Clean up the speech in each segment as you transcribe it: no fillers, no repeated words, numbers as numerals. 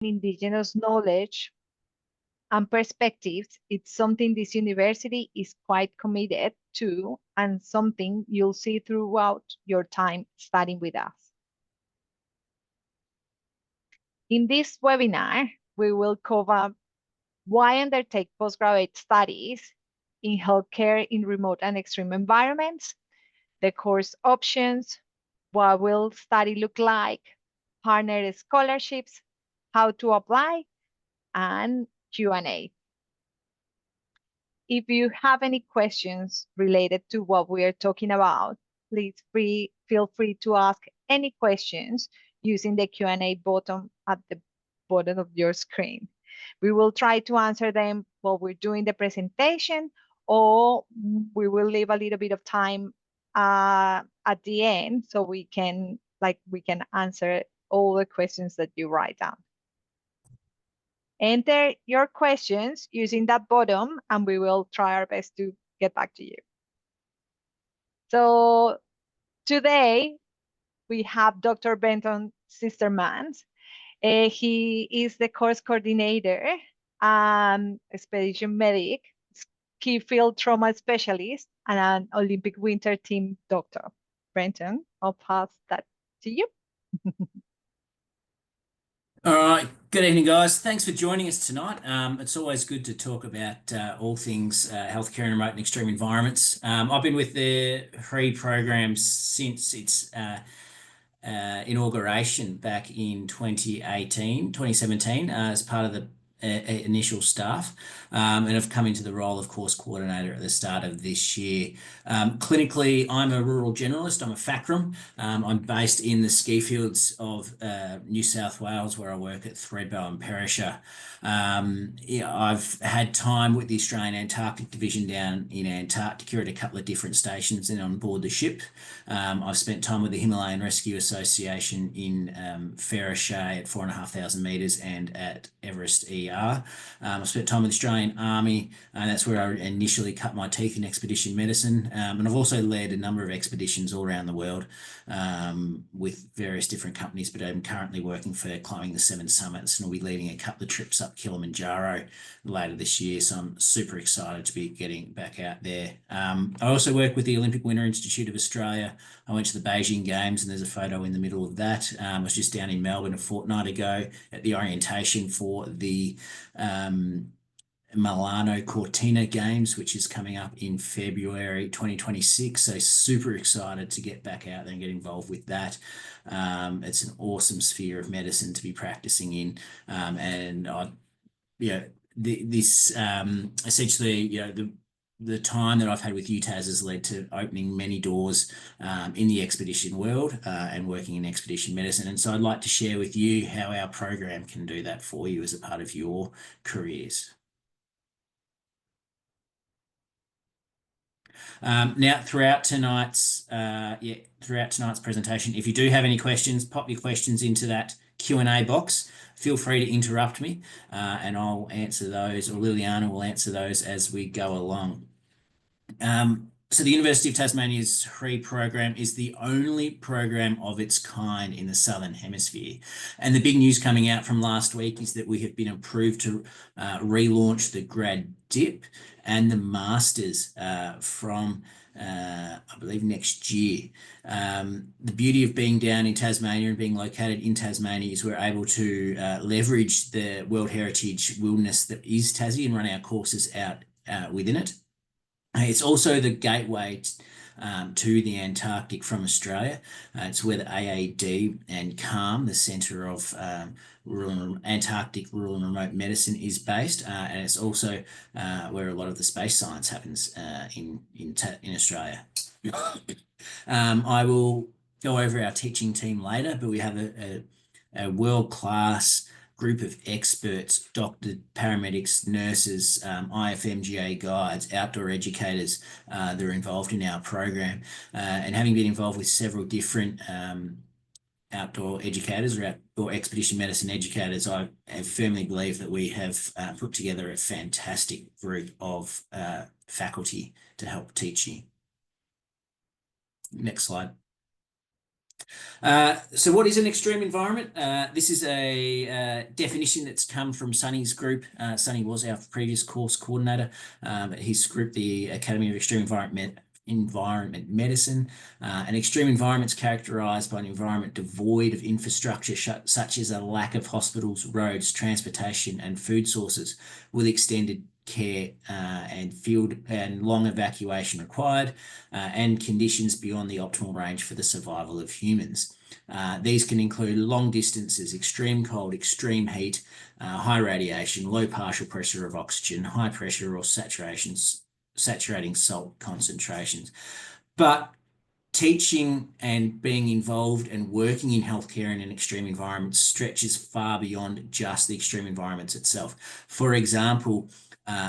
Indigenous knowledge and perspectives, it's something this university is quite committed to and something you'll see throughout your time studying with us. In this webinar, we will cover why undertake postgraduate studies in healthcare in remote and extreme environments, the course options, what will study look like, partner scholarships, how to apply, and Q&A. If you have any questions related to what we are talking about, please feel free to ask any questions using the Q&A button at the bottom of your screen. We will try to answer them while we're doing the presentation, or we will leave a little bit of time at the end so we can answer all the questions that you write down. Enter your questions using that button and we will try our best to get back to you. So today we have Dr. Benton Sistermans. He is the course coordinator and expedition medic, ski field trauma specialist, and an Olympic winter team doctor. Benton, I'll pass that to you. All right. Good evening, guys. Thanks for joining us tonight. It's always good to talk about all things healthcare in remote and extreme environments. I've been with the HREE program since its inauguration back in 2017, as part of the initial staff, and I've come into the role of course coordinator at the start of this year. Clinically, I'm a rural generalist. I'm a FACRM. I'm based in the ski fields of New South Wales, where I work at Thredbo and Perisher. I've had time with the Australian Antarctic Division down in Antarctica at a couple of different stations and on board the ship. I've spent time with the Himalayan Rescue Association in Ferrochet at 4,500 metres and at Everest ER. I've spent time with the Australian Army, and that's where I initially cut my teeth in expedition medicine. And I've also led a number of expeditions all around the world with various different companies, but I'm currently working for Climbing the Seven Summits, and I'll be leading a couple of trips up Kilimanjaro later this year. So I'm super excited to be getting back out there. I also work with the Olympic Winter Institute of Australia. I went to the Beijing Games, and there's a photo in the middle of that. I was just down in Melbourne a fortnight ago at the orientation for the Milano Cortina Games, which is coming up in February 2026. So super excited to get back out there and get involved with that. It's an awesome sphere of medicine to be practicing in, and essentially, the time that I've had with UTAS has led to opening many doors in the expedition world and working in expedition medicine. And so I'd like to share with you how our program can do that for you as a part of your careers. Now, throughout tonight's presentation, if you do have any questions, pop your questions into that Q&A box. Feel free to interrupt me and I'll answer those, or Liliana will answer those as we go along. So the University of Tasmania's HREE program is the only program of its kind in the Southern Hemisphere. And the big news coming out from last week is that we have been approved to relaunch the grad dip and the masters from I believe next year. The beauty of being down in Tasmania and being located in Tasmania is we're able to leverage the World Heritage wilderness that is Tassie and run our courses out within it. It's also the gateway to the Antarctic from Australia. It's where the AAD and CARM, the Centre of Antarctic Rural and Remote Medicine, is based, and it's also where a lot of the space science happens in Australia. I will go over our teaching team later, but we have a world-class group of experts, doctors, paramedics, nurses, IFMGA guides, outdoor educators that are involved in our program. And having been involved with several different outdoor educators or expedition medicine educators, I firmly believe that we have put together a fantastic group of faculty to help teach you. Next slide. So what is an extreme environment? This is a definition that's come from Sunny's group. Sunny was our previous course coordinator. His group, the Academy of Extreme Environment Medicine. An extreme environment is characterized by an environment devoid of infrastructure such as a lack of hospitals, roads, transportation, and food sources, with extended care and field and long evacuation required, and conditions beyond the optimal range for the survival of humans. These can include long distances, extreme cold, extreme heat, high radiation, low partial pressure of oxygen, high pressure or saturating salt concentrations. But teaching and being involved and working in healthcare in an extreme environment stretches far beyond just the extreme environments itself. For example,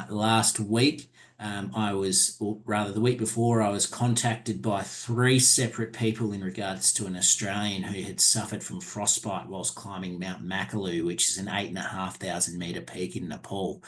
last week, or rather the week before, I was contacted by 3 separate people in regards to an Australian who had suffered from frostbite whilst climbing Mount Makalu, which is an 8,500 metre peak in Nepal.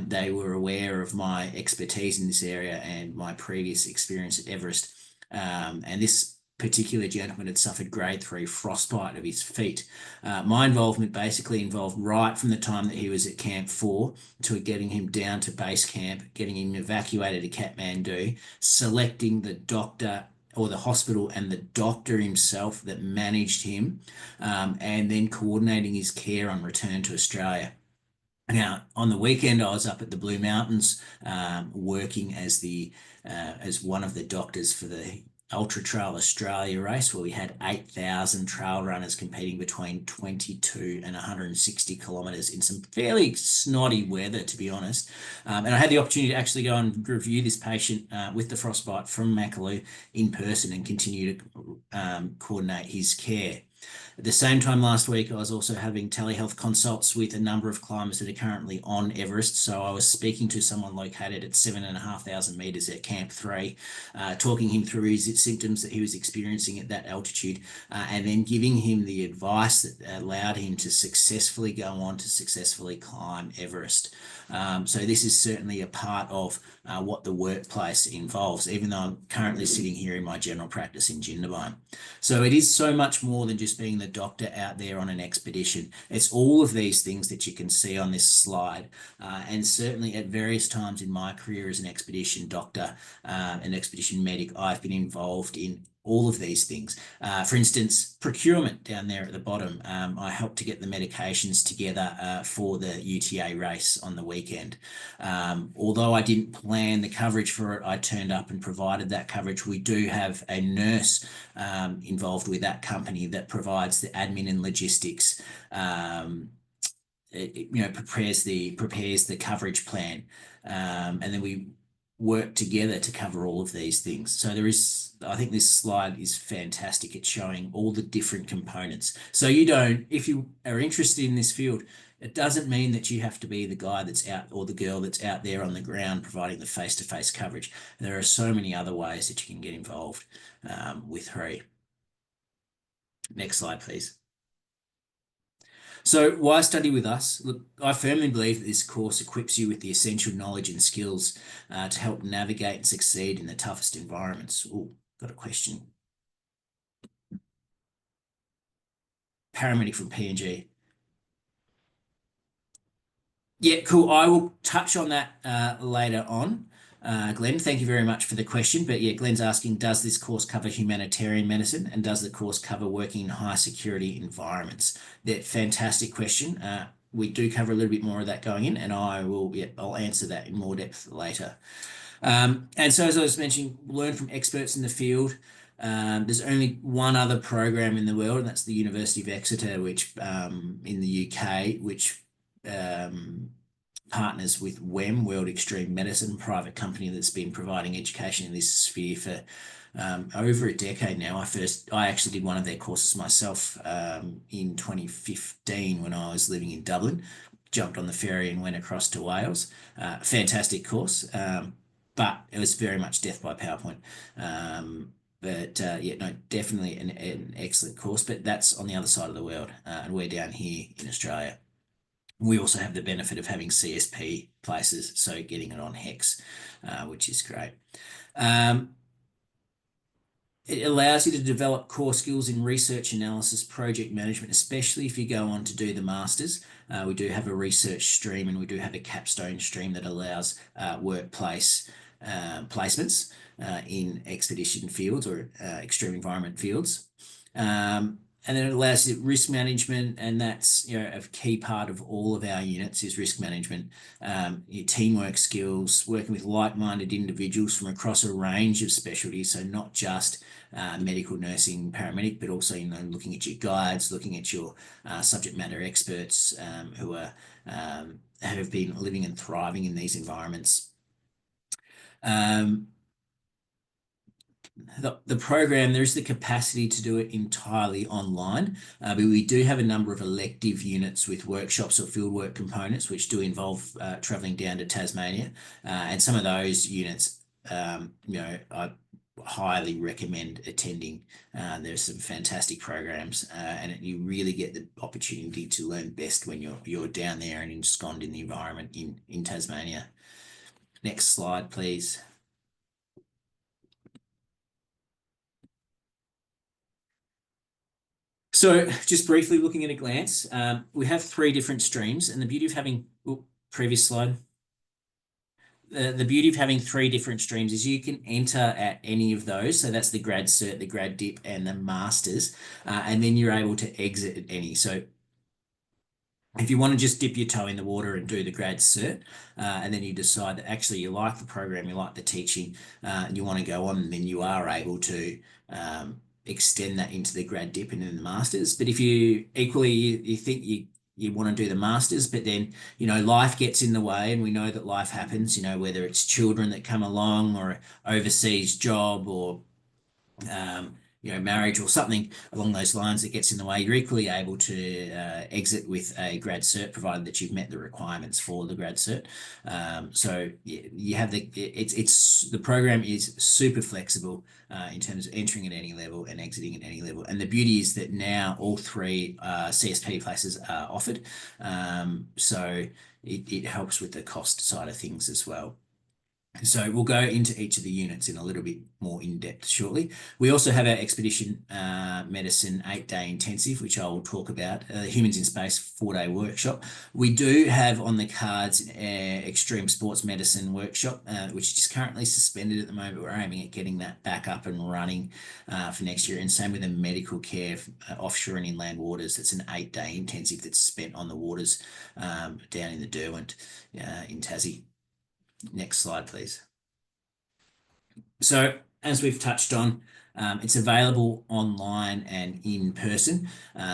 They were aware of my expertise in this area and my previous experience at Everest. And this particular gentleman had suffered grade 3 frostbite of his feet. My involvement basically involved right from the time that he was at Camp 4 to getting him down to base camp, getting him evacuated to Kathmandu, selecting the doctor or the hospital and the doctor himself that managed him, and then coordinating his care on return to Australia. Now, on the weekend, I was up at the Blue Mountains, working as one of the doctors for the Ultra Trail Australia race, where we had 8,000 trail runners competing between 22 and 160 kilometres in some fairly snotty weather, to be honest. And I had the opportunity to actually go and review this patient with the frostbite from Makalu in person and continue to coordinate his care. At the same time last week, I was also having telehealth consults with a number of climbers that are currently on Everest. So I was speaking to someone located at 7,500 meters at Camp 3, talking him through his symptoms that he was experiencing at that altitude, and then giving him the advice that allowed him to successfully go on to successfully climb Everest. So this is certainly a part of what the workplace involves, even though I'm currently sitting here in my general practice in Jindabyne. So it is so much more than just being the doctor out there on an expedition. It's all of these things that you can see on this slide. And certainly at various times in my career as an expedition doctor, an expedition medic, I've been involved in all of these things. For instance, procurement down there at the bottom. I helped to get the medications together for the UTA race on the weekend. Although I didn't plan the coverage for it, I turned up and provided that coverage. We do have a nurse involved with that company that provides the admin and logistics. Prepares the coverage plan, and then we work together to cover all of these things. So I think this slide is fantastic. It's showing all the different components. So if you are interested in this field, it doesn't mean that you have to be the guy that's out or the girl that's out there on the ground providing the face-to-face coverage. There are so many other ways that you can get involved with HREE. Next slide, please. So why study with us? Look, I firmly believe that this course equips you with the essential knowledge and skills to help navigate and succeed in the toughest environments. Oh, got a question. Paramedic from PNG. Yeah, cool. I will touch on that later on. Glenn, thank you very much for the question. But yeah, Glenn's asking, does this course cover humanitarian medicine, and does the course cover working in high security environments? That fantastic question. We do cover a little bit more of that going in, and I'll answer that in more depth later. And so as I was mentioning, learn from experts in the field. There's only one other program in the world, and that's the University of Exeter, which in the UK, which partners with WEM, World Extreme Medicine, private company that's been providing education in this sphere for over a decade now. I actually did one of their courses myself in 2015 when I was living in Dublin. Jumped on the ferry and went across to Wales. Fantastic course, but it was very much death by PowerPoint. Definitely an excellent course, but that's on the other side of the world, and we're down here in Australia. We also have the benefit of having CSP places, so getting it on HEX, which is great. It allows you to develop core skills in research analysis, project management, especially if you go on to do the masters. We do have a research stream and we do have a capstone stream that allows workplace placements in expedition fields or extreme environment fields. And then it allows you risk management, and that's a key part of all of our units is risk management. Your teamwork skills, working with like-minded individuals from across a range of specialties, so not just medical, nursing, paramedic, but also looking at your guides, looking at your subject matter experts who are have been living and thriving in these environments. The program, there is the capacity to do it entirely online, but we do have a number of elective units with workshops or fieldwork components, which do involve travelling down to Tasmania. And some of those units, I highly recommend attending. There's some fantastic programs, and you really get the opportunity to learn best when you're down there and ensconced in the environment in Tasmania. Next slide, please. So just briefly looking at a glance, we have 3 different streams, and the beauty of having, previous slide. The beauty of having 3 different streams is you can enter at any of those. So that's the grad cert, the grad dip, and the masters, and then you're able to exit at any. So if you want to just dip your toe in the water and do the grad cert, and then you decide that actually you like the program, you like the teaching, and you want to go on, then you are able to extend that into the grad dip and then the masters. But if you equally you think you want to do the masters, but then life gets in the way, and we know that life happens. Whether it's children that come along or overseas job or marriage or something along those lines that gets in the way, you're equally able to exit with a grad cert, provided that you've met the requirements for the grad cert. So you have the program is super flexible in terms of entering at any level and exiting at any level. And the beauty is that now all 3 CSP places are offered. So it helps with the cost side of things as well. So we'll go into each of the units in a little bit more in depth shortly. We also have our expedition medicine 8-day intensive, which I will talk about, humans in space 4-day workshop. We do have on the cards extreme sports medicine workshop, which is currently suspended at the moment. We're aiming at getting that back up and running for next year. And same with the medical care offshore and inland waters. It's an 8-day intensive that's spent on the waters down in the Derwent in Tassie. Next slide, please. So as we've touched on, it's available online and in person.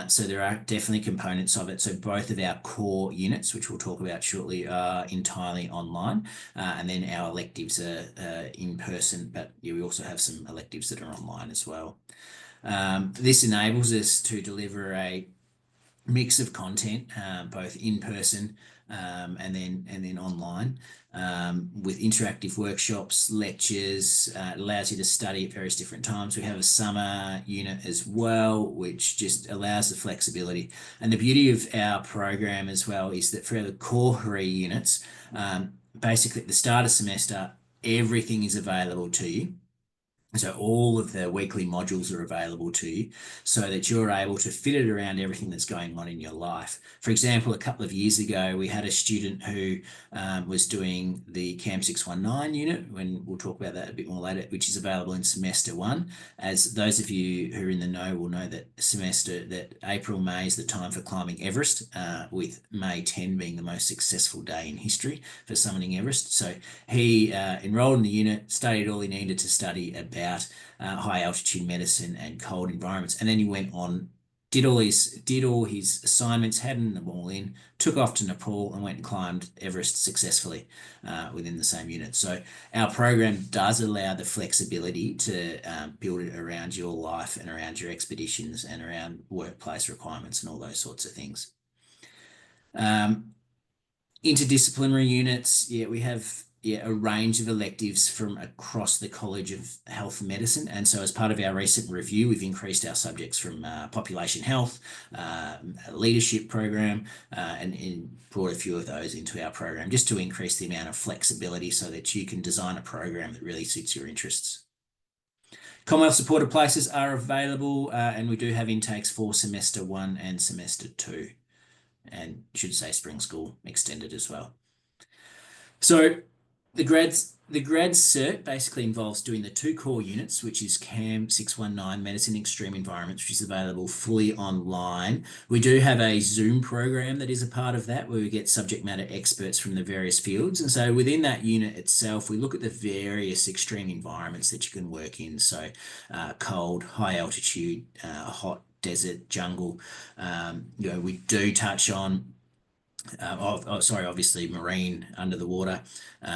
So there are definitely components of it. So both of our core units, which we'll talk about shortly, are entirely online. And then our electives are in person, but we also have some electives that are online as well. This enables us to deliver a mix of content, both in person and then online, with interactive workshops, lectures. It allows you to study at various different times. We have a summer unit as well, which just allows the flexibility. And the beauty of our program as well is that for the core HREE units, basically at the start of semester, everything is available to you. So all of the weekly modules are available to you so that you're able to fit it around everything that's going on in your life. For example, a couple of years ago, we had a student who was doing the CAM 619 unit, when we'll talk about that a bit more later, which is available in semester 1. As those of you who are in the know will know that April, May is the time for climbing Everest, with May 10 being the most successful day in history for summiting Everest. So he enrolled in the unit, studied all he needed to study about high altitude medicine and cold environments, and then he went on, did all his assignments, had them all in, took off to Nepal and went and climbed Everest successfully within the same unit. So our program does allow the flexibility to build it around your life and around your expeditions and around workplace requirements and all those sorts of things. Interdisciplinary units, we have a range of electives from across the College of Health and Medicine. And so as part of our recent review, we've increased our subjects from population health, a leadership program, and brought a few of those into our program just to increase the amount of flexibility so that you can design a program that really suits your interests. Commonwealth supported places are available, and we do have intakes for semester 1 and semester 2, and should say spring school extended as well. So the grad cert basically involves doing the 2 core units, which is CAM 619 Medicine in Extreme Environments, which is available fully online. We do have a Zoom program that is a part of that, where we get subject matter experts from the various fields. And so within that unit itself, we look at the various extreme environments that you can work in. So cold, high altitude, hot, desert, jungle. We do touch on obviously marine, under the water.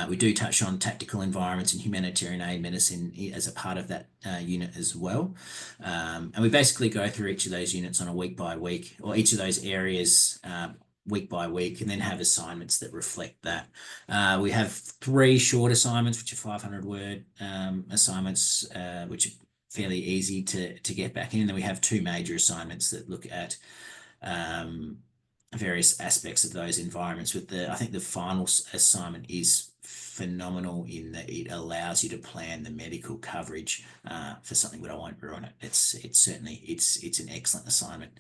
We do touch on tactical environments and humanitarian aid medicine as a part of that unit as well. And we basically go through each of those units on a week by week, or each of those areas week by week, and then have assignments that reflect that. We have 3 short assignments, which are 500-word assignments, which are fairly easy to get back in. And then we have 2 major assignments that look at various aspects of those environments. I think the final assignment is phenomenal in that it allows you to plan the medical coverage for something, but I won't ruin it. It's an excellent assignment.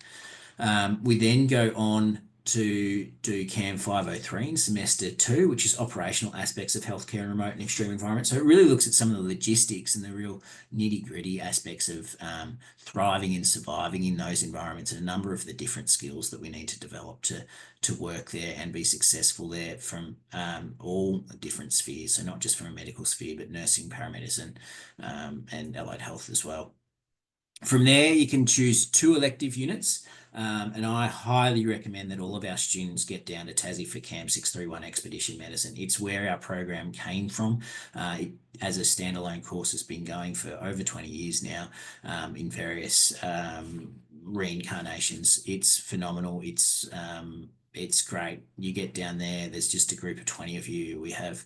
We then go on to do CAM 503 in semester 2, which is operational aspects of healthcare in remote and extreme environments. So it really looks at some of the logistics and the real nitty-gritty aspects of thriving and surviving in those environments, and a number of the different skills that we need to develop to work there and be successful there from all different spheres. So not just from a medical sphere, but nursing, paramedicine, and allied health as well. From there, you can choose 2 elective units, and I highly recommend that all of our students get down to Tassie for CAM 631 Expedition Medicine. It's where our program came from. It, as a standalone course, has been going for over 20 years now in various reincarnations. It's phenomenal. It's great. You get down there, there's just a group of 20 of you. We have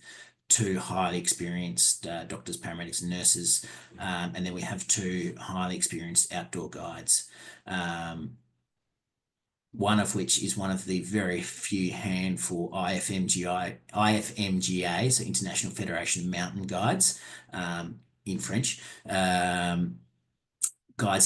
2 highly experienced doctors, paramedics, and nurses, and then we have 2 highly experienced outdoor guides. One of which is one of the very few handful IFMGA, so International Federation of Mountain Guides in French, guides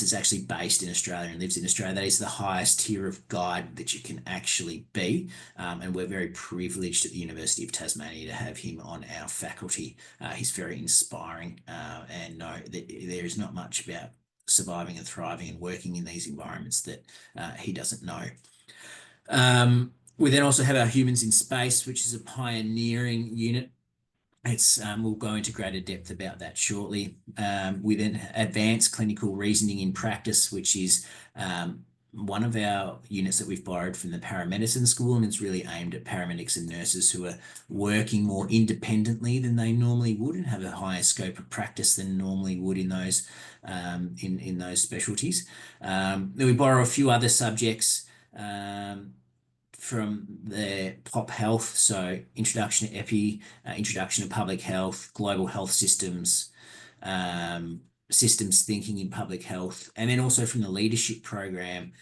that's actually based in Australia and lives in Australia. That is the highest tier of guide that you can actually be. And we're very privileged at the University of Tasmania to have him on our faculty. He's very inspiring, and no, there is not much about surviving and thriving and working in these environments that he doesn't know. We then also have our Humans in Space, which is a pioneering unit. We'll go into greater depth about that shortly. We then Advanced Clinical Reasoning in Practice, which is one of our units that we've borrowed from the paramedicine school, and it's really aimed at paramedics and nurses who are working more independently than they normally would and have a higher scope of practice than normally would in those in those specialties. Then we borrow a few other subjects from the pop health, so introduction to epi, introduction to public health, global health systems, systems thinking in public health, and then also from the leadership program,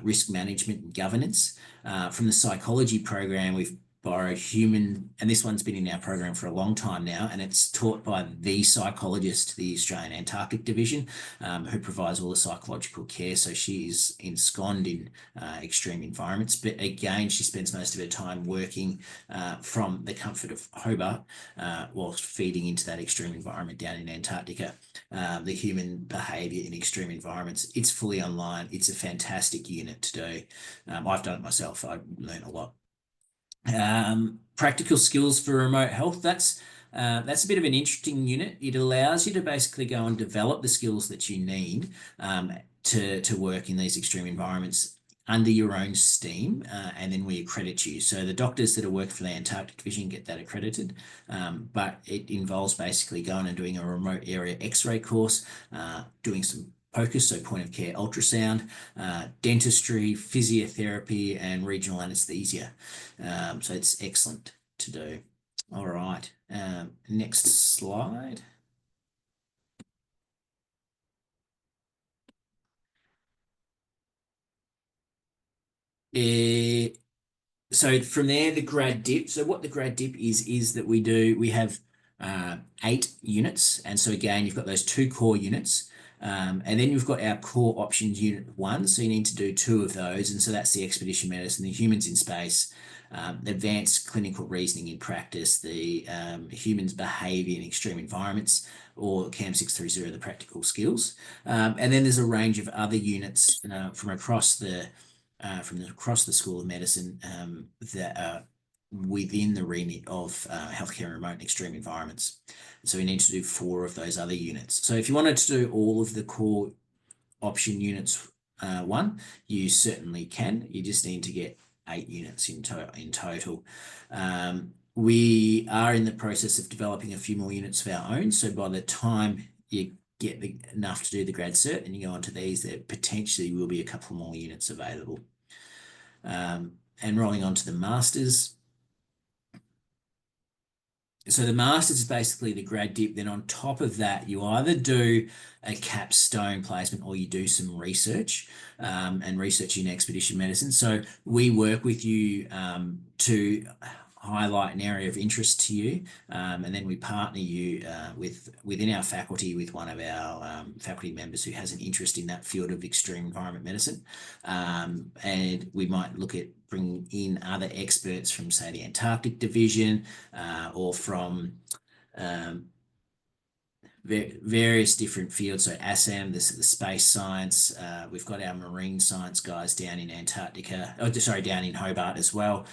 risk management and governance. From the psychology program, we've borrowed human, and this one's been in our program for a long time now, and it's taught by the psychologist, the Australian Antarctic Division, who provides all the psychological care. So she is ensconced in extreme environments, but again, she spends most of her time working from the comfort of Hobart whilst feeding into that extreme environment down in Antarctica. The human behaviour in extreme environments, it's fully online. It's a fantastic unit to do. I've done it myself. I learned a lot. Practical skills for remote health. That's a bit of an interesting unit. It allows you to basically go and develop the skills that you need to work in these extreme environments under your own steam, and then we accredit you. So the doctors that are working for the Antarctic Division get that accredited, but it involves basically going and doing a remote area X-ray course, doing some POCUS, so point of care ultrasound, dentistry, physiotherapy, and regional anesthesia. So it's excellent to do. All right, next slide. So from there, the grad dip. So what the grad dip is that we have 8 units. And so again, you've got those 2 core units. And then you've got our core options unit 1. So you need to do 2 of those. And so that's the expedition medicine, the humans in space, advanced clinical reasoning in practice, the humans behaviour in extreme environments, or CAM 630, the practical skills. And then there's a range of other units from across the School of Medicine that are within the remit of healthcare in remote and extreme environments. So we need to do 4 of those other units. So if you wanted to do all of the core option units 1, you certainly can. You just need to get 8 units in total. We are in the process of developing a few more units of our own. So by the time you get enough to do the grad cert and you go onto these, there potentially will be a couple more units available. And rolling on to the masters. So the masters is basically the grad dip. Then on top of that, you either do a capstone placement or you do some research and research in expedition medicine. So we work with you to highlight an area of interest to you, and then we partner you within our faculty with one of our faculty members who has an interest in that field of extreme environment medicine, and we might look at bringing in other experts from, say, the Antarctic division or from various different fields. So ASAM, the space science. We've got our marine science guys down in Antarctica, down in Hobart as well.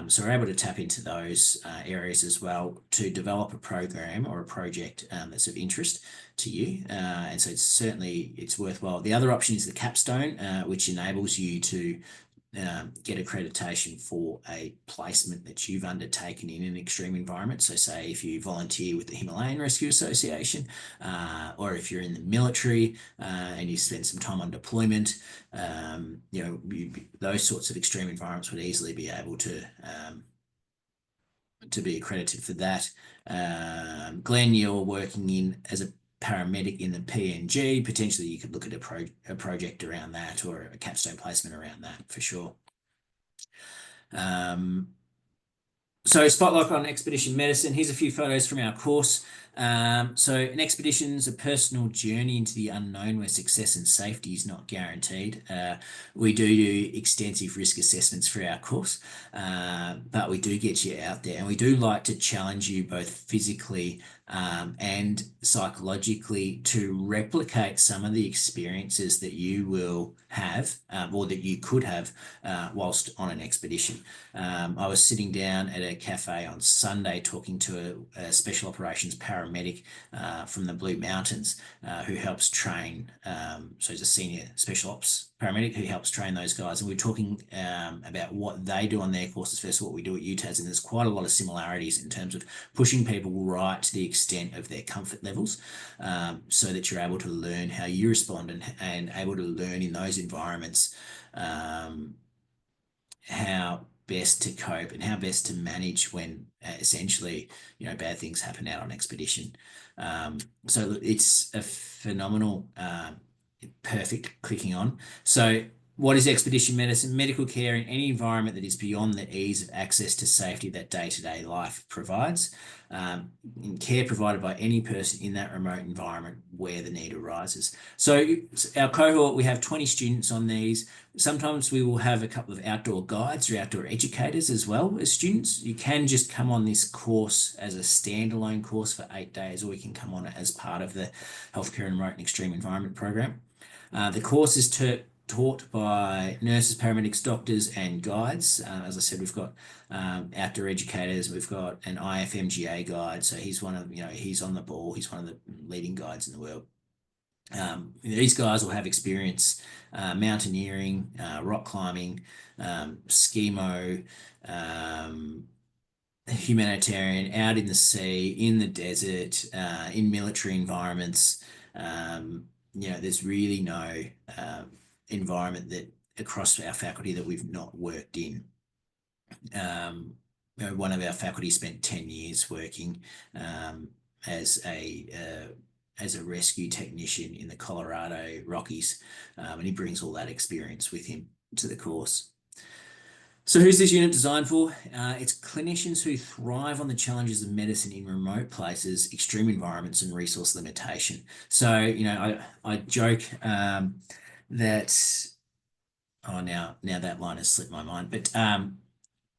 So we're able to tap into those areas as well to develop a program or a project that's of interest to you. And so it's worthwhile. The other option is the capstone, which enables you to get accreditation for a placement that you've undertaken in an extreme environment. So say if you volunteer with the Himalayan Rescue Association, or if you're in the military and you spend some time on deployment, those sorts of extreme environments would easily be able to be accredited for that. Glenn, you're working in as a paramedic in the PNG. Potentially you could look at a project around that or a capstone placement around that for sure. So spotlight on expedition medicine. Here's a few photos from our course. So an expedition is a personal journey into the unknown where success and safety is not guaranteed. We do extensive risk assessments for our course, but we do get you out there, and we do like to challenge you both physically and psychologically to replicate some of the experiences that you will have or that you could have whilst on an expedition. I was sitting down at a cafe on Sunday talking to a special operations paramedic from the Blue Mountains who helps train, so he's a senior special ops paramedic who helps train those guys, and we're talking about what they do on their courses versus what we do at UTAS, and there's quite a lot of similarities in terms of pushing people right to the extent of their comfort levels, so that you're able to learn how you respond and able to learn in those environments how best to cope and how best to manage when essentially bad things happen out on expedition. So it's a phenomenal perfect clicking on. So what is expedition medicine? Medical care in any environment that is beyond the ease of access to safety that day-to-day life provides. Care provided by any person in that remote environment where the need arises. So our cohort, we have 20 students on these. Sometimes we will have a couple of outdoor guides or outdoor educators as well as students. You can just come on this course as a standalone course for 8 days, or you can come on it as part of the Healthcare in Remote and Extreme Environment program. The course is taught by nurses, paramedics, doctors, and guides. As I said, we've got outdoor educators. We've got an IFMGA guide. So he's he's on the ball. He's one of the leading guides in the world. These guys will have experience mountaineering, rock climbing, skimo, humanitarian, out in the sea, in the desert, in military environments. There's really no environment that across our faculty that we've not worked in. One of our faculty spent 10 years working as a rescue technician in the Colorado Rockies, and he brings all that experience with him to the course. So who's this unit designed for? It's clinicians who thrive on the challenges of medicine in remote places, extreme environments, and resource limitation. So, I joke that, oh, now that line has slipped my mind, but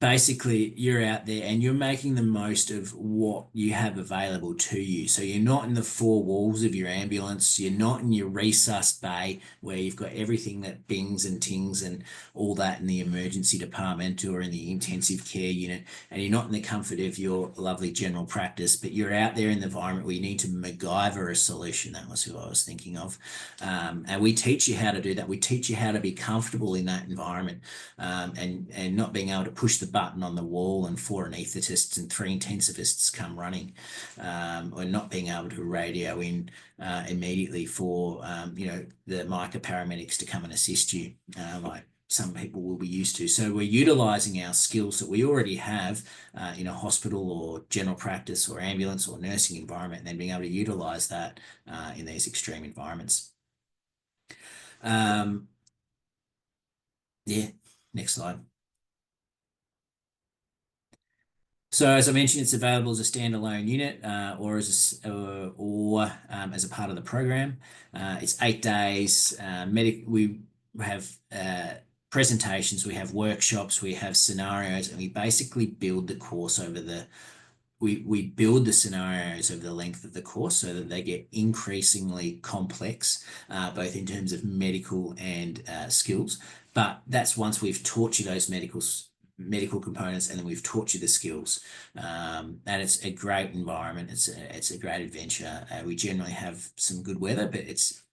basically you're out there and you're making the most of what you have available to you. So you're not in the four walls of your ambulance, you're not in your resus bay where you've got everything that bings and tings and all that in the emergency department or in the intensive care unit, and you're not in the comfort of your lovely general practice, but you're out there in the environment where you need to MacGyver a solution. That was who I was thinking of. And we teach you how to do that. We teach you how to be comfortable in that environment, and not being able to push the button on the wall and 4 anaesthetists and 3 intensivists come running, or not being able to radio in immediately for the MICA paramedics to come and assist you, like some people will be used to. So we're utilising our skills that we already have in a hospital or general practice or ambulance or nursing environment, and then being able to utilise that in these extreme environments. Yeah, next slide. So as I mentioned, it's available as a standalone unit or as a part of the program. It's 8 days. We have presentations, we have workshops, we have scenarios, and we basically build the course over we build the scenarios over the length of the course so that they get increasingly complex, both in terms of medical and skills. But that's once we've taught you those medical components, and then we've taught you the skills. And it's a great environment. It's a great adventure. We generally have some good weather, but it's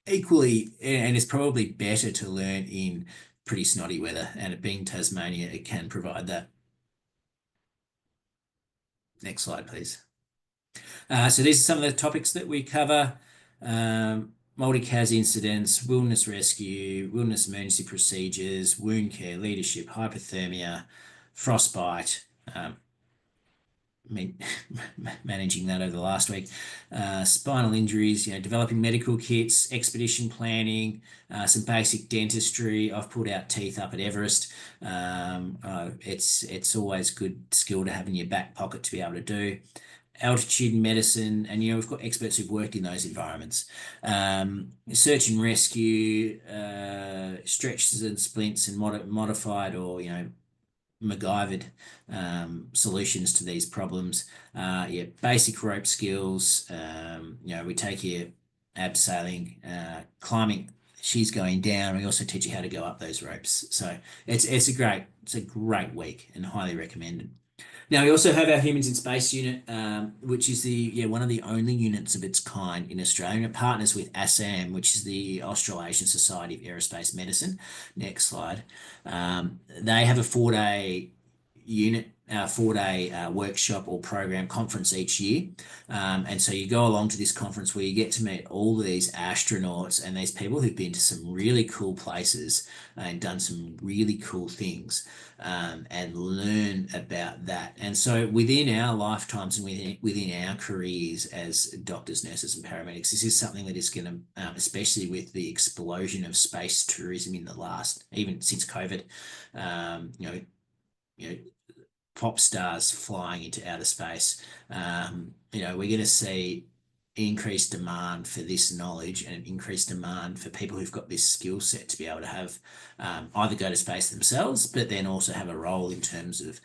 equally, and it's probably better to learn in pretty snotty weather. And it being Tasmania, it can provide that. Next slide, please. So these are some of the topics that we cover. Multi-CAS incidents, wilderness rescue, wilderness emergency procedures, wound care, leadership, hypothermia, frostbite, managing that over the last week, spinal injuries, developing medical kits, expedition planning, some basic dentistry. I've pulled out teeth up at Everest. It's always good skill to have in your back pocket to be able to do. Altitude medicine, and we've got experts who've worked in those environments. Search and rescue, stretches and splints, and modified or MacGyvered solutions to these problems. Basic rope skills. We take you abseiling, climbing. She's going down. We also teach you how to go up those ropes. So it's a great week and highly recommended. Now, we also have our Humans in Space unit, which is one of the only units of its kind in Australia. It partners with ASAM, which is the Australasian Society of Aerospace Medicine. Next slide. They have a 4-day unit, 4-day workshop or program conference each year. And so you go along to this conference where you get to meet all of these astronauts and these people who've been to some really cool places and done some really cool things, and learn about that. And so within our lifetimes and within our careers as doctors, nurses, and paramedics, this is something that is going to, especially with the explosion of space tourism in the last, even since COVID, pop stars flying into outer space. We're going to see increased demand for this knowledge and an increased demand for people who've got this skill set to be able to have either go to space themselves, but then also have a role in terms of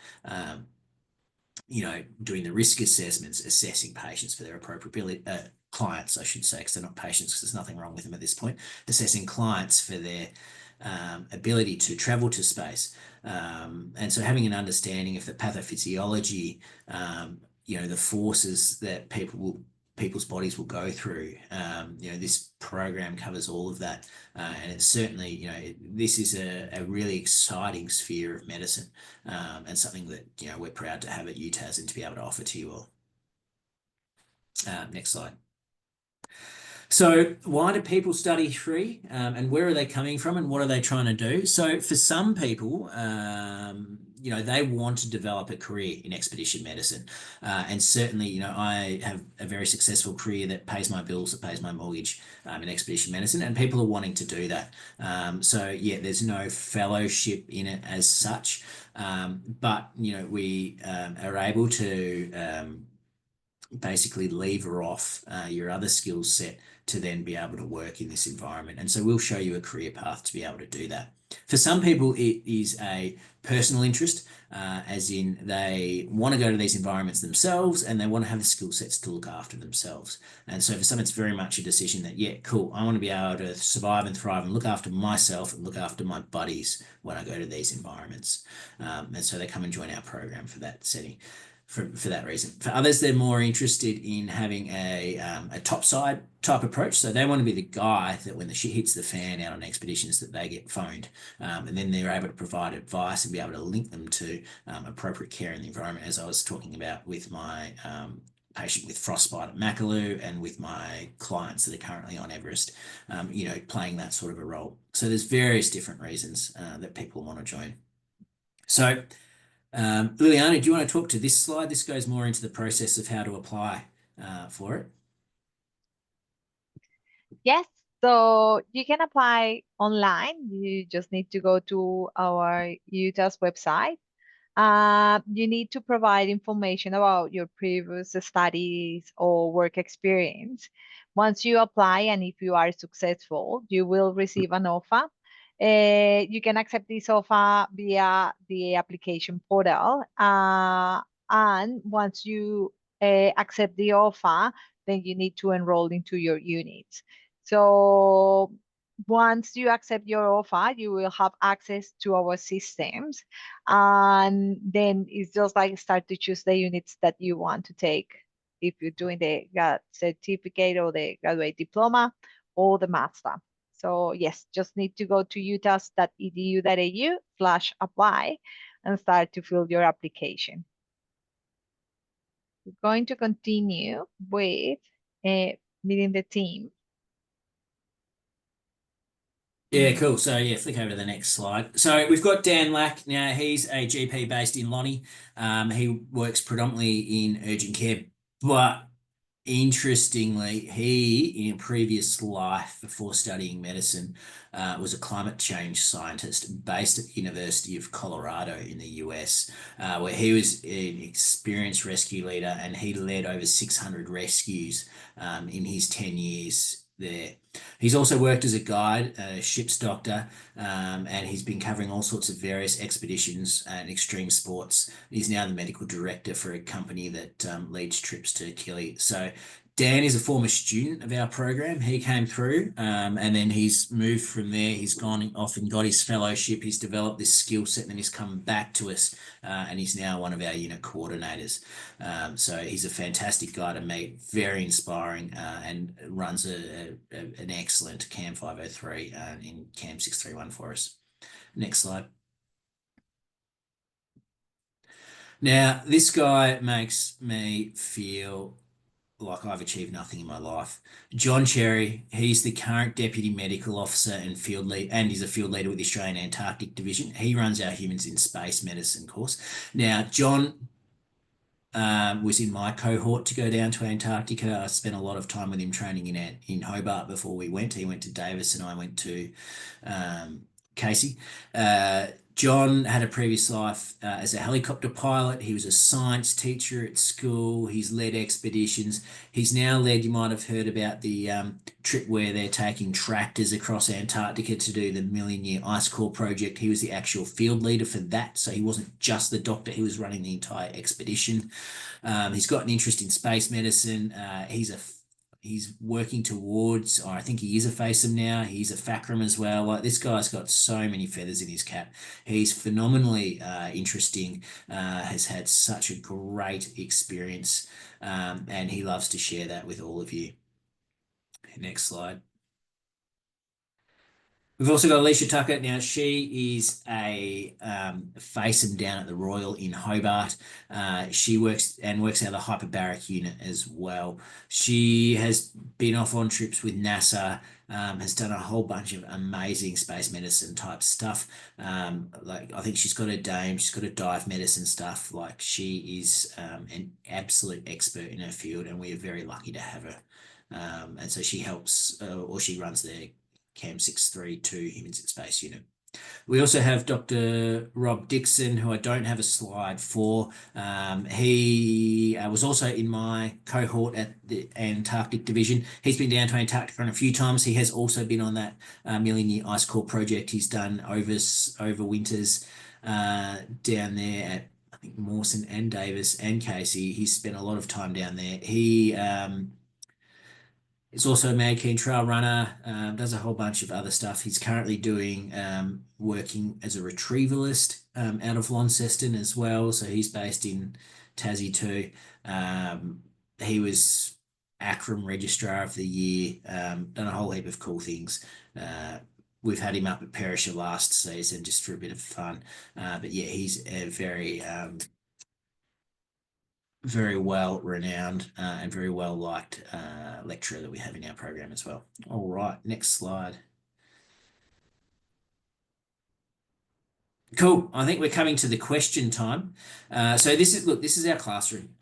doing the risk assessments, assessing patients for their appropriate clients, I should say, because they're not patients, because there's nothing wrong with them at this point, assessing clients for their ability to travel to space. And so having an understanding of the pathophysiology, the forces that people's bodies will go through. This program covers all of that. And it's certainly, this is a really exciting sphere of medicine, and something that, we're proud to have at UTAS and to be able to offer to you all. Next slide. So why do people study HREE, and where are they coming from, and what are they trying to do? So for some people, they want to develop a career in expedition medicine, and certainly, I have a very successful career that pays my bills, that pays my mortgage, in expedition medicine, and people are wanting to do that. So yeah, there's no fellowship in it as such, but we are able to. Basically lever off your other skill set to then be able to work in this environment. And so we'll show you a career path to be able to do that. For some people, it is a personal interest, as in they want to go to these environments themselves and they want to have the skill sets to look after themselves. And so for some, it's very much a decision that, yeah, cool, I want to be able to survive and thrive and look after myself and look after my buddies when I go to these environments. And so they come and join our program for that setting. For that reason. For others, they're more interested in having a topside type approach. So they want to be the guy that when the shit hits the fan out on expeditions, that they get phoned, and then they're able to provide advice and be able to link them to appropriate care in the environment, as I was talking about with my patient with frostbite at Makalu and with my clients that are currently on Everest, playing that sort of a role. So there's various different reasons that people want to join. So Liliana, do you want to talk to this slide? This goes more into the process of how to apply for it. Yes, so you can apply online. You just need to go to our Utah's website. You need to provide information about your previous studies or work experience. Once you apply and if you are successful, you will receive an offer. You can accept this offer via the application portal. And once you accept the offer, then you need to enroll into your units. So once you accept your offer, you will have access to our systems. And then it's just like start to choose the units that you want to take if you're doing the certificate or the graduate diploma or the master. So yes, just need to go to utahs.edu.au/apply and start to fill your application. We're going to continue with meeting the team. Yeah, cool. So yeah, flick over to the next slide. So we've got Dan Lack. Now he's a GP based in Lonnie. He works predominantly in urgent care, but interestingly, he, in a previous life before studying medicine, was a climate change scientist based at the University of Colorado in the US, where he was an experienced rescue leader and he led over 600 rescues in his 10 years there. He's also worked as a guide, a ship's doctor, and he's been covering all sorts of various expeditions and extreme sports. He's now the medical director for a company that leads trips to Kili. So Dan is a former student of our program. He came through and then he's moved from there. He's gone off and got his fellowship. He's developed this skill set and then he's come back to us and he's now one of our unit coordinators. So he's a fantastic guy to meet, very inspiring, and runs an excellent CAM 503 in CAM 631 for us. Next slide. Now, this guy makes me feel like I've achieved nothing in my life. John Cherry, he's the current Deputy Medical Officer and field lead, and he's a field leader with the Australian Antarctic Division. He runs our Humans in Space Medicine course. Now, John was in my cohort to go down to Antarctica. I spent a lot of time with him training in Hobart before we went. He went to Davis and I went to Casey. John had a previous life as a helicopter pilot. He was a science teacher at school. He's led expeditions. He's now led, you might have heard about the trip where they're taking tractors across Antarctica to do the Million-Year Ice Core project. He was the actual field leader for that. So he wasn't just the doctor, he was running the entire expedition. He's got an interest in space medicine. He's working towards, or I think he is a FASM now. He's a FACRM as well. Like, this guy's got so many feathers in his cap. He's phenomenally interesting, has had such a great experience, and he loves to share that with all of you. Next slide. We've also got Alicia Tucker. Now, she is a FACEM down at the Royal in Hobart. She works out of the hyperbaric unit as well. She has been off on trips with NASA, has done a whole bunch of amazing space medicine type stuff. Like I think she's got a DAME, she's got a dive medicine stuff. Like she is an absolute expert in her field, and we are very lucky to have her. And so she helps, or she runs the CAM 632 Humans in Space unit. We also have Dr. Rob Dixon, who I don't have a slide for. He was also in my cohort at the Antarctic Division. He's been down to Antarctica a few times. He has also been on that Million Year Ice Core project. He's done over winters down there at I think Mawson and Davis and Casey. He's spent a lot of time down there. He is also a Mad Keen trail runner, does a whole bunch of other stuff. He's currently doing working as a retrievalist out of Launceston as well. So he's based in Tassie too. He was ACRM Registrar of the Year, done a whole heap of cool things. We've had him up at Perisher last season just for a bit of fun. But yeah, he's a very well renowned and very well liked lecturer that we have in our program as well. All right, next slide. Cool. I think we're coming to the question time. So this is our classroom.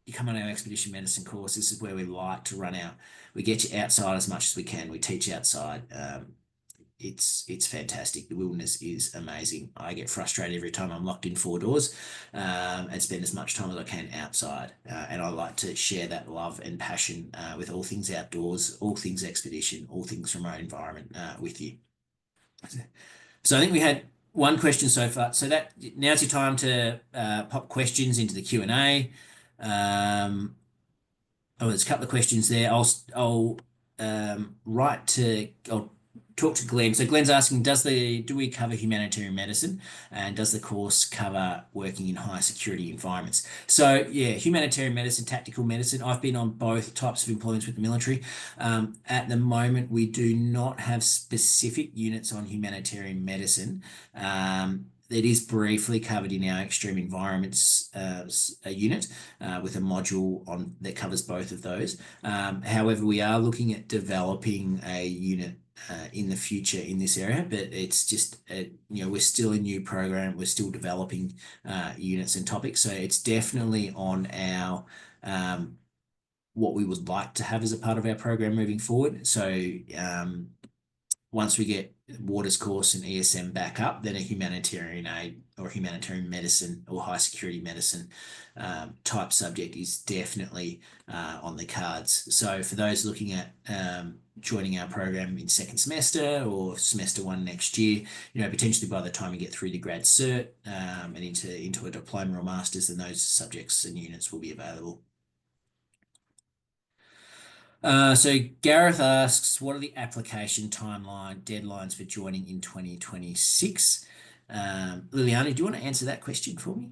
You come on our expedition medicine course. This is where we like to run out. We get you outside as much as we can. We teach outside. It's fantastic. The wilderness is amazing. I get frustrated every time I'm locked in four doors and spend as much time as I can outside. And I like to share that love and passion with all things outdoors, all things expedition, all things remote environment with you. So I think we had one question so far. So that now's your time to pop questions into the Q&A. There's a couple of questions there. I'll talk to Glenn. So Glenn's asking, do we cover humanitarian medicine, and does the course cover working in high security environments? So yeah, humanitarian medicine, tactical medicine. I've been on both types of employments with the military. At the moment, we do not have specific units on humanitarian medicine. It is briefly covered in our extreme environments unit with a module on that covers both of those. However, we are looking at developing a unit in the future in this area, but it's just we're still a new program. We're still developing units and topics, so it's definitely on our what we would like to have as a part of our program moving forward. So once we get Waters course and ESM back up, then a humanitarian aid or humanitarian medicine or high security medicine type subject is definitely on the cards. So for those looking at joining our program in second semester or semester one next year, potentially by the time you get through the grad cert and into a diploma or master's, then those subjects and units will be available. So Gareth asks, what are the application deadlines for joining in 2026? Liliana, do you want to answer that question for me?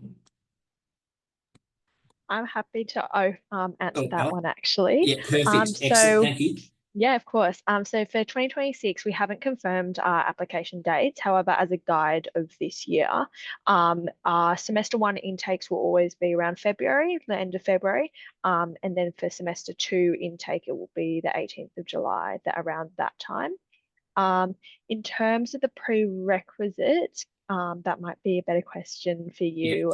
I'm happy to answer that Ella? one actually. Yeah, perfect. Excellent. Thank you. Yeah, of course. So for 2026, we haven't confirmed our application dates. However, as a guide of this year, our semester one intakes will always be around February, the end of February. And then for semester two intake, it will be the 18th of July, around that time. In terms of the prerequisite, that might be a better question for you.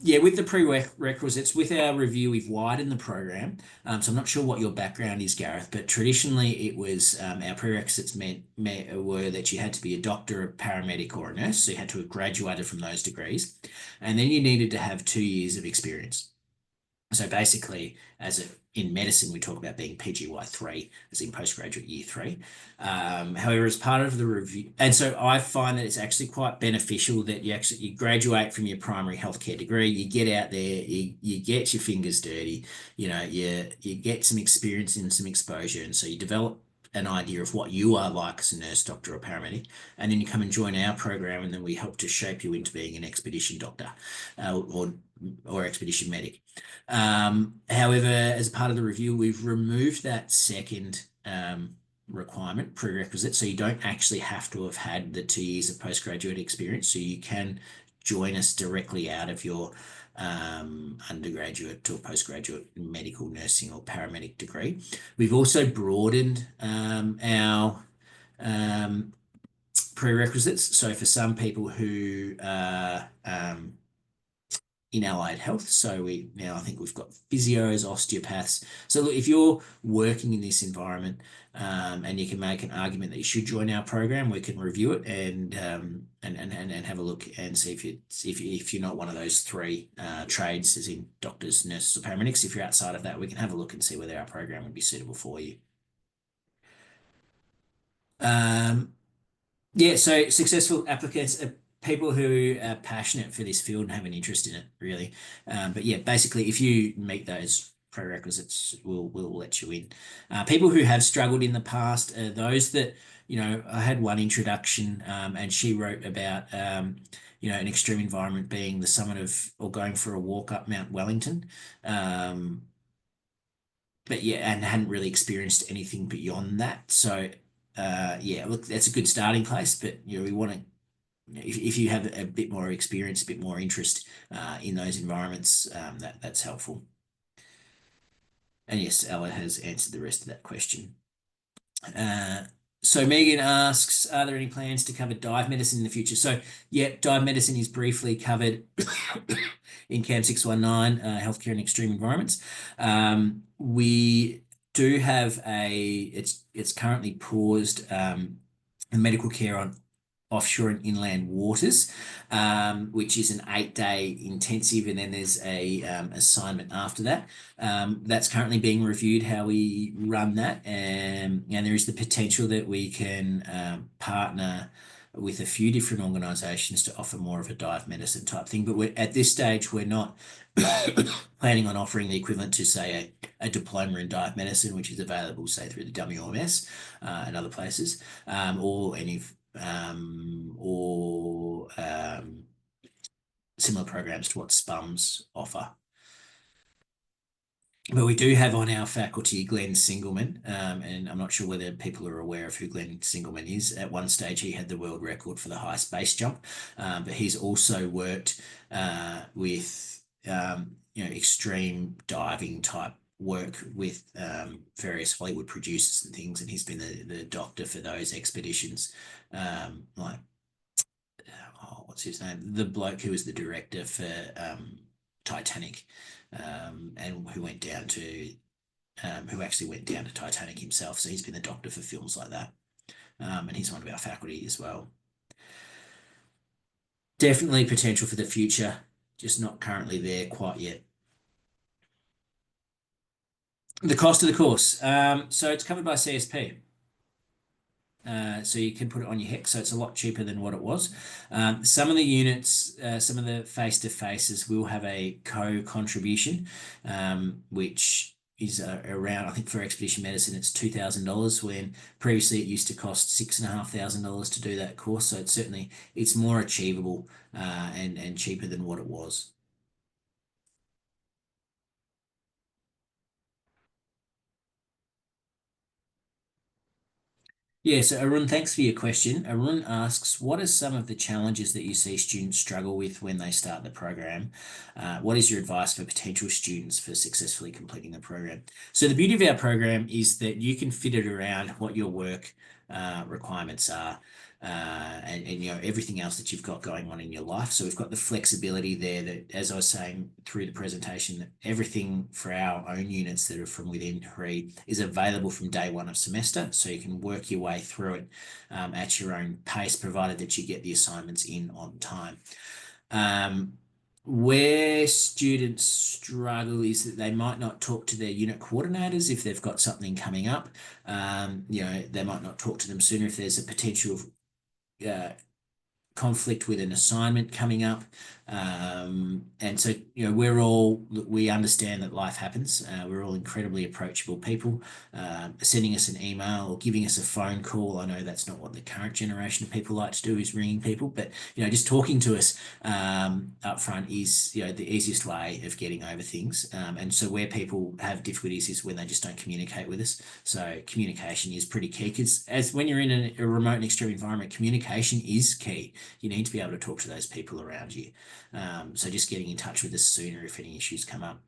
Yeah. With the prerequisites, with our review, we've widened the program. So I'm not sure what your background is, Gareth, but traditionally it was our prerequisites were that you had to be a doctor, a paramedic, or a nurse. So you had to have graduated from those degrees. And then you needed to have 2 years of experience. So basically, in medicine, we talk about being PGY3, as in postgraduate year 3. However, as part of the review, and so I find that it's actually quite beneficial that you graduate from your primary healthcare degree, you get out there, you get your fingers dirty, you get some experience and some exposure, and so you develop an idea of what you are like as a nurse, doctor, or paramedic, and then you come and join our program, and then we help to shape you into being an expedition doctor or expedition medic. However, as part of the review, we've removed that second requirement, prerequisite. So you don't actually have to have had the 2 years of postgraduate experience. So you can join us directly out of your undergraduate or postgraduate medical, nursing, or paramedic degree. We've also broadened our prerequisites. So for some people who are in allied health, so we now, I think we've got physios, osteopaths. So look, if you're working in this environment and you can make an argument that you should join our program, we can review it and have a look and see if you're not one of those 3 trades, as in doctors, nurses, or paramedics. If you're outside of that, we can have a look and see whether our program would be suitable for you. Yeah, so successful applicants are people who are passionate for this field and have an interest in it, really. But yeah, basically, if you meet those prerequisites, we'll let you in. People who have struggled in the past are those that, I had one introduction and she wrote about, an extreme environment being the summit of, or going for a walk up Mount Wellington. But yeah, and hadn't really experienced anything beyond that. So yeah, look, that's a good starting place, but we want to, if you have a bit more experience, a bit more interest in those environments, that's helpful. And yes, Ella has answered the rest of that question. So Megan asks, are there any plans to cover dive medicine in the future? So yeah, dive medicine is briefly covered in CAM 619, healthcare in extreme environments. We do have it's currently paused, medical care on offshore and inland waters, which is an 8-day intensive, and then there's a assignment after that. That's currently being reviewed, how we run that, and there is the potential that we can partner with a few different organisations to offer more of a dive medicine type thing. But at this stage, we're not planning on offering the equivalent to, say, a diploma in dive medicine, which is available, say, through the WMS and other places, or any similar programs to what SPUMS offer. But we do have on our faculty Glenn Singleman, and I'm not sure whether people are aware of who Glenn Singleman is. At one stage, he had the world record for the highest base jump, but he's also worked with extreme diving type work with various Hollywood producers and things, and he's been the doctor for those expeditions. What's his name? The bloke who was the director for Titanic, and who went down to, who actually went down to Titanic himself. So he's been the doctor for films like that, and he's one of our faculty as well. Definitely potential for the future, just not currently there quite yet. The cost of the course. So it's covered by CSP. So you can put it on your HEC, so it's a lot cheaper than what it was. Some of the units, some of the face-to-faces will have a co-contribution, which is around, I think for expedition medicine, it's $2,000, when previously it used to cost $6,500 to do that course. So it's more achievable and cheaper than what it was. Yeah, so Arun, thanks for your question. Arun asks, what are some of the challenges that you see students struggle with when they start the program? What is your advice for potential students for successfully completing the program? So the beauty of our program is that you can fit it around what your work requirements are, and everything else that you've got going on in your life. So we've got the flexibility there that, as I was saying through the presentation, that everything for our own units that are from within HREE is available from day one of semester. So you can work your way through it at your own pace, provided that you get the assignments in on time. Where students struggle is that they might not talk to their unit coordinators if they've got something coming up. They might not talk to them sooner if there's a potential conflict with an assignment coming up. And so, we understand that life happens. We're all incredibly approachable people. Sending us an email or giving us a phone call. I know that's not what the current generation of people like to do, is ringing people, but just talking to us up front is the easiest way of getting over things. And so where people have difficulties is when they just don't communicate with us. So communication is pretty key, because as when you're in a remote and extreme environment, communication is key. You need to be able to talk to those people around you. So just getting in touch with us sooner if any issues come up.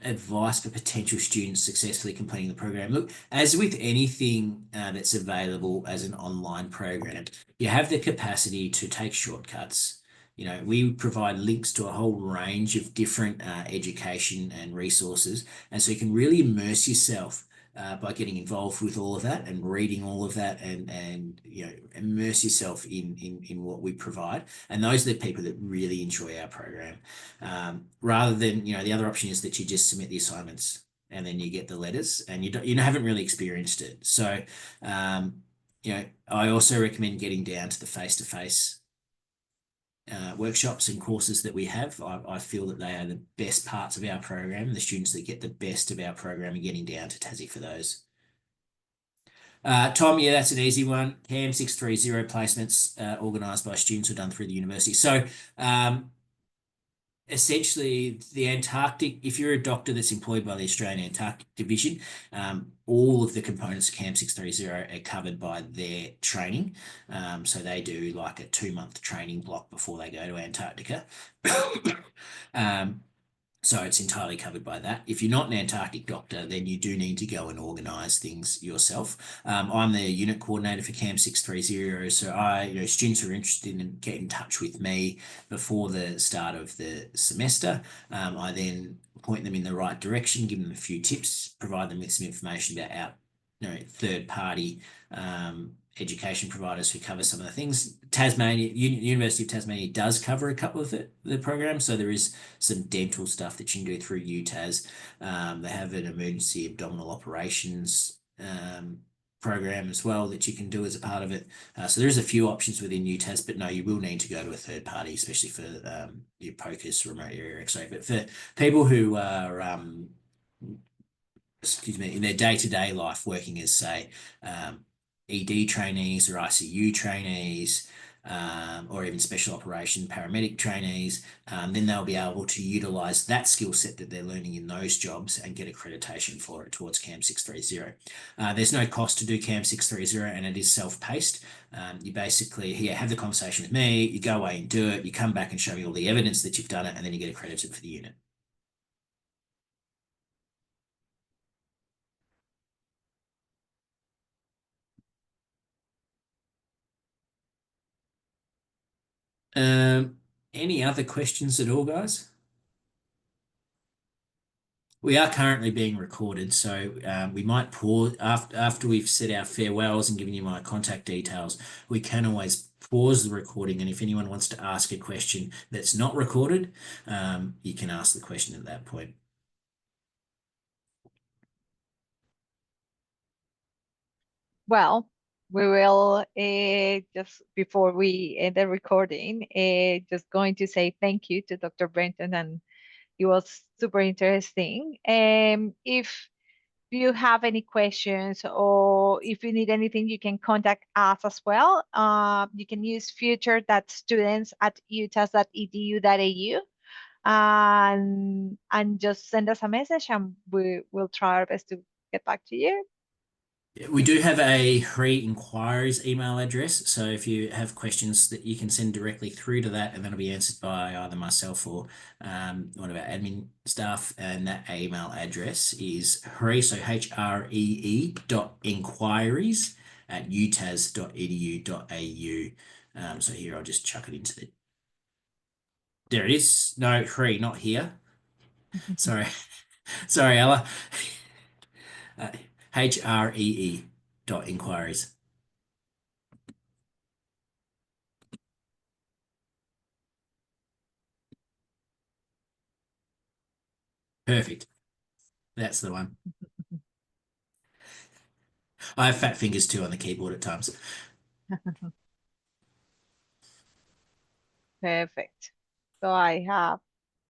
Advice for potential students successfully completing the program. Look, as with anything that's available as an online program, you have the capacity to take shortcuts. We provide links to a whole range of different education and resources, and so you can really immerse yourself by getting involved with all of that and reading all of that, and immerse yourself in what we provide. And those are the people that really enjoy our program. Rather than, the other option is that you just submit the assignments and then you get the letters and you haven't really experienced it. So, I also recommend getting down to the face-to-face workshops and courses that we have. I feel that they are the best parts of our program. The students that get the best of our program are getting down to Tassie for those. Tom, yeah, that's an easy one. CAM 630 placements organised by students who are done through the university. So essentially, the Antarctic, if you're a doctor that's employed by the Australian Antarctic Division, all of the components of CAM 630 are covered by their training. So they do like a 2-month training block before they go to Antarctica. So it's entirely covered by that. If you're not an Antarctic doctor, then you do need to go and organise things yourself. I'm the unit coordinator for CAM 630, so students who are interested in get in touch with me before the start of the semester. I then point them in the right direction, give them a few tips, provide them with some information about our third-party education providers who cover some of the things. Tasmania, University of Tasmania does cover a couple of the programs, so there is some dental stuff that you can do through UTAS. They have an emergency abdominal operations program as well that you can do as a part of it. So there's a few options within UTAS, but no, you will need to go to a third party, especially for your POCUS, remote area X-ray. But for people who are in their day-to-day life working as, say, ED trainees or ICU trainees, or even special operation paramedic trainees, then they'll be able to utilise that skill set that they're learning in those jobs and get accreditation for it towards CAM 630. There's no cost to do CAM 630, and it is self-paced. You basically have the conversation with me, you go away and do it, you come back and show me all the evidence that you've done it, and then you get accredited for the unit. Any other questions at all, guys? We are currently being recorded, so we might pause after we've said our farewells and given you my contact details. We can always pause the recording, and if anyone wants to ask a question that's not recorded, you can ask the question at that point. Well, we will just before we end the recording, just going to say thank you to Dr. Brenton, and it was super interesting. If you have any questions or if you need anything, you can contact us as well. You can use future.students@utas.edu.au and just send us a message, and we will try our best to get back to you. We do have a HREE inquiries email address, so if you have questions that you can send directly through to that, and that'll be answered by either myself or one of our admin staff. And that email address is HREE, so HREE.inquiries@utas.edu.au. So here I'll just chuck it into the. There it is. No, HREE, not here. Sorry, sorry, Ella. HREE.inquiries. Perfect. That's the one. I have fat fingers too on the keyboard at times. Perfect. So I have